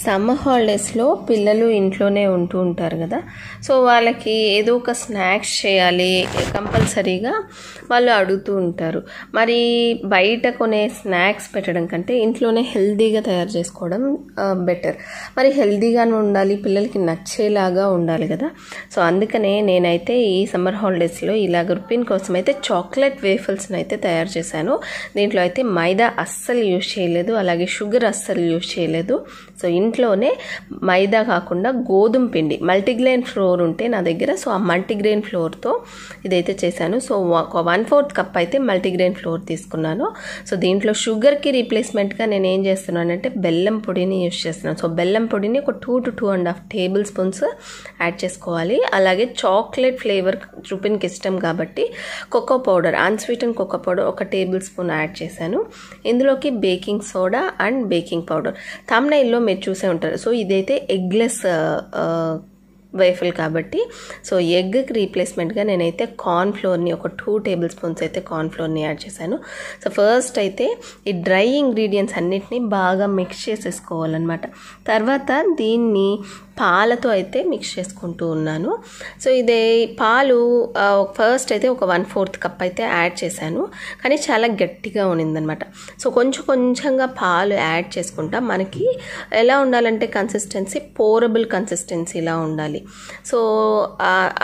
Summer హాలిడేస్లో పిల్లలు ఇంట్లోనే ఉంటూ ఉంటారు కదా. సో వాళ్ళకి ఏదో ఒక స్నాక్స్ చేయాలి కంపల్సరీగా వాళ్ళు అడుగుతూ ఉంటారు. మరి బయట కొనే స్నాక్స్ పెట్టడం కంటే ఇంట్లోనే హెల్తీగా తయారు చేసుకోవడం బెటర్. మరి హెల్తీగానే ఉండాలి, పిల్లలకి నచ్చేలాగా ఉండాలి కదా. సో అందుకనే నేనైతే ఈ సమ్మర్ హాలిడేస్లో ఇలాగ రుపిన్ కోసం అయితే చాక్లెట్ వేఫల్స్ని అయితే తయారు చేశాను. దీంట్లో అయితే మైదా అస్సలు యూజ్ చేయలేదు, అలాగే షుగర్ అస్సలు యూజ్ చేయలేదు. సో ఇంట్లోనే మైదా కాకుండా గోధుమ పిండి మల్టీగ్రెయిన్ ఫ్లోర్ ఉంటే నా దగ్గర, సో ఆ మల్టీగ్రెయిన్ ఫ్లోర్తో ఇదైతే చేశాను. సో 1/4 కప్ అయితే మల్టీగ్రెయిన్ ఫ్లోర్ తీసుకున్నాను. సో దీంట్లో షుగర్కి రీప్లేస్మెంట్గా నేను ఏం చేస్తున్నానంటే బెల్లం పొడిని యూజ్ చేస్తున్నాను. సో బెల్లం పొడిని ఒక 2 to 2.5 టేబుల్ స్పూన్స్ యాడ్ చేసుకోవాలి. అలాగే చాక్లెట్ ఫ్లేవర్ రుపిన్కి ఇష్టం కాబట్టి cocoa powder, unsweetened cocoa powder 1 tablespoon add చేశాను. ఇందులోకి baking soda and baking powder. థంబ్నెయిల్లో మీరు చూసే ఉంటారు. సో ఇదైతే ఎగ్లెస్ వేఫల్ కాబట్టి సో ఎగ్కి రీప్లేస్మెంట్గా నేనైతే కార్న్ఫ్లోర్ని ఒక 2 టేబుల్ స్పూన్స్ అయితే కార్న్ఫ్లోర్ని యాడ్ చేశాను. సో ఫస్ట్ అయితే ఈ డ్రై ఇంగ్రీడియంట్స్ అన్నిటినీ బాగా మిక్స్ చేసేసుకోవాలన్నమాట. తర్వాత దీన్ని పాలతో అయితే మిక్స్ చేసుకుంటూ ఉన్నాను. సో ఇదే పాలు ఫస్ట్ అయితే ఒక 1/4 కప్ అయితే యాడ్ చేశాను, కానీ చాలా గట్టిగా ఉన్నిందనమాట. సో కొంచెంగా పాలు యాడ్ చేసుకుంటా మనకి ఎలా ఉండాలంటే కన్సిస్టెన్సీ పోరబుల్ కన్సిస్టెన్సీలా ఉండాలి. సో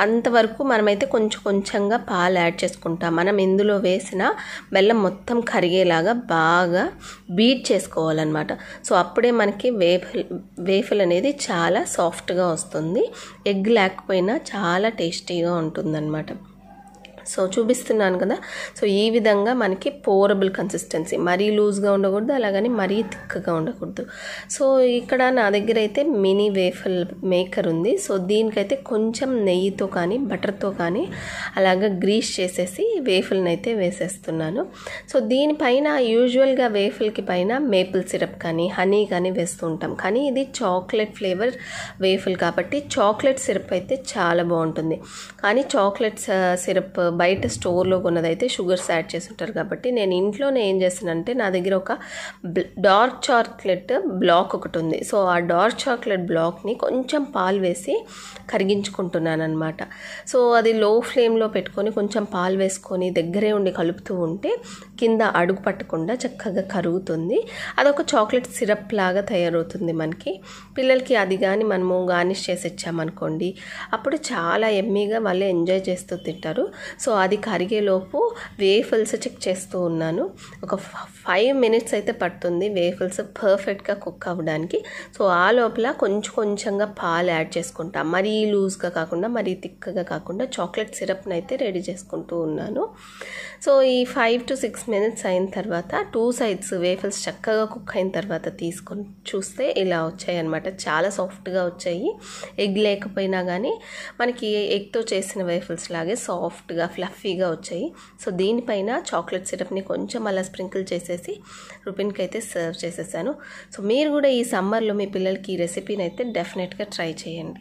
అంతవరకు మనమైతే కొంచెంగా పాలు యాడ్ చేసుకుంటాం. మనం ఇందులో వేసిన బెల్లం మొత్తం కరిగేలాగా బాగా బీట్ చేసుకోవాలన్నమాట. సో అప్పుడే మనకి వేఫల్ అనేది చాలా సాఫ్ట్గా వస్తుంది. ఎగ్ లేకపోయినా చాలా టేస్టీగా ఉంటుందన్నమాట. సో చూపిస్తున్నాను కదా. సో ఈ విధంగా మనకి పోరబుల్ కన్సిస్టెన్సీ, మరీ లూజ్గా ఉండకూడదు, అలాగని మరీ థిక్గా ఉండకూడదు. సో ఇక్కడ నా దగ్గర అయితే మినీ వేఫల్ మేకర్ ఉంది. సో దీనికైతే కొంచెం నెయ్యితో కానీ బటర్తో కానీ అలాగ గ్రీస్ చేసేసి వేఫల్ని అయితే వేసేస్తున్నాను. సో దీనిపైన యూజువల్గా వేఫల్కి పైన మేపుల్ సిరప్ కానీ హనీ కానీ వేస్తూ ఉంటాం, కానీ ఇది చాక్లెట్ ఫ్లేవర్ వేఫల్ కాబట్టి చాక్లెట్ సిరప్ అయితే చాలా బాగుంటుంది. కానీ చాక్లెట్ సిరప్ బయట స్టోర్లో కొన్నదైతే షుగర్స్ యాడ్ చేసి ఉంటారు కాబట్టి నేను ఇంట్లోనే ఏం చేస్తానంటే నా దగ్గర ఒక డార్క్ చాక్లెట్ బ్లాక్ ఒకటి ఉంది. సో ఆ డార్క్ చాక్లెట్ బ్లాక్ని కొంచెం పాలు వేసి కరిగించుకుంటున్నాను అనమాట. సో అది లో ఫ్లేమ్లో పెట్టుకొని కొంచెం పాలు వేసుకొని దగ్గరే ఉండి కలుపుతూ ఉంటే కింద అడుగు పట్టకుండా చక్కగా కరుగుతుంది. అదొక చాక్లెట్ సిరప్ లాగా తయారవుతుంది మనకి. పిల్లలకి అది కానీ మనము గార్నిష్ చేసి ఇచ్చామనుకోండి, అప్పుడు చాలా ఎమ్మీగా వాళ్ళు ఎంజాయ్ చేస్తూ తింటారు. సో అది కరిగేలోపు వేఫల్స్ చెక్ చేస్తూ ఉన్నాను. ఒక 5 minutes అయితే పడుతుంది వేఫల్స్ పర్ఫెక్ట్గా కుక్ అవ్వడానికి. సో ఆ లోపల కొంచెంగా పాలు యాడ్ చేసుకుంటా, మరీ లూజ్గా కాకుండా మరీ థిక్గా కాకుండా చాక్లెట్ సిరప్ని అయితే రెడీ చేసుకుంటూ ఉన్నాను. సో ఈ 5 to 6 minutes అయిన తర్వాత 2 sides వేఫల్స్ చక్కగా కుక్ అయిన తర్వాత తీసుకొని చూస్తే ఇలా వచ్చాయి అనమాట. చాలా సాఫ్ట్గా వచ్చాయి. ఎగ్ లేకపోయినా కానీ మనకి ఎగ్తో చేసిన వేఫల్స్ లాగే సాఫ్ట్గా ఫ్లఫీగా వచ్చాయి. సో దీనిపైన చాక్లెట్ సిరప్ని కొంచెం అలా స్ప్రింకిల్ చేసేసి రుపిన్కి అయితే సర్వ్ చేసేసాను. సో మీరు కూడా ఈ సమ్మర్లో మీ పిల్లలకి ఈ రెసిపీని అయితే డెఫినెట్గా ట్రై చేయండి.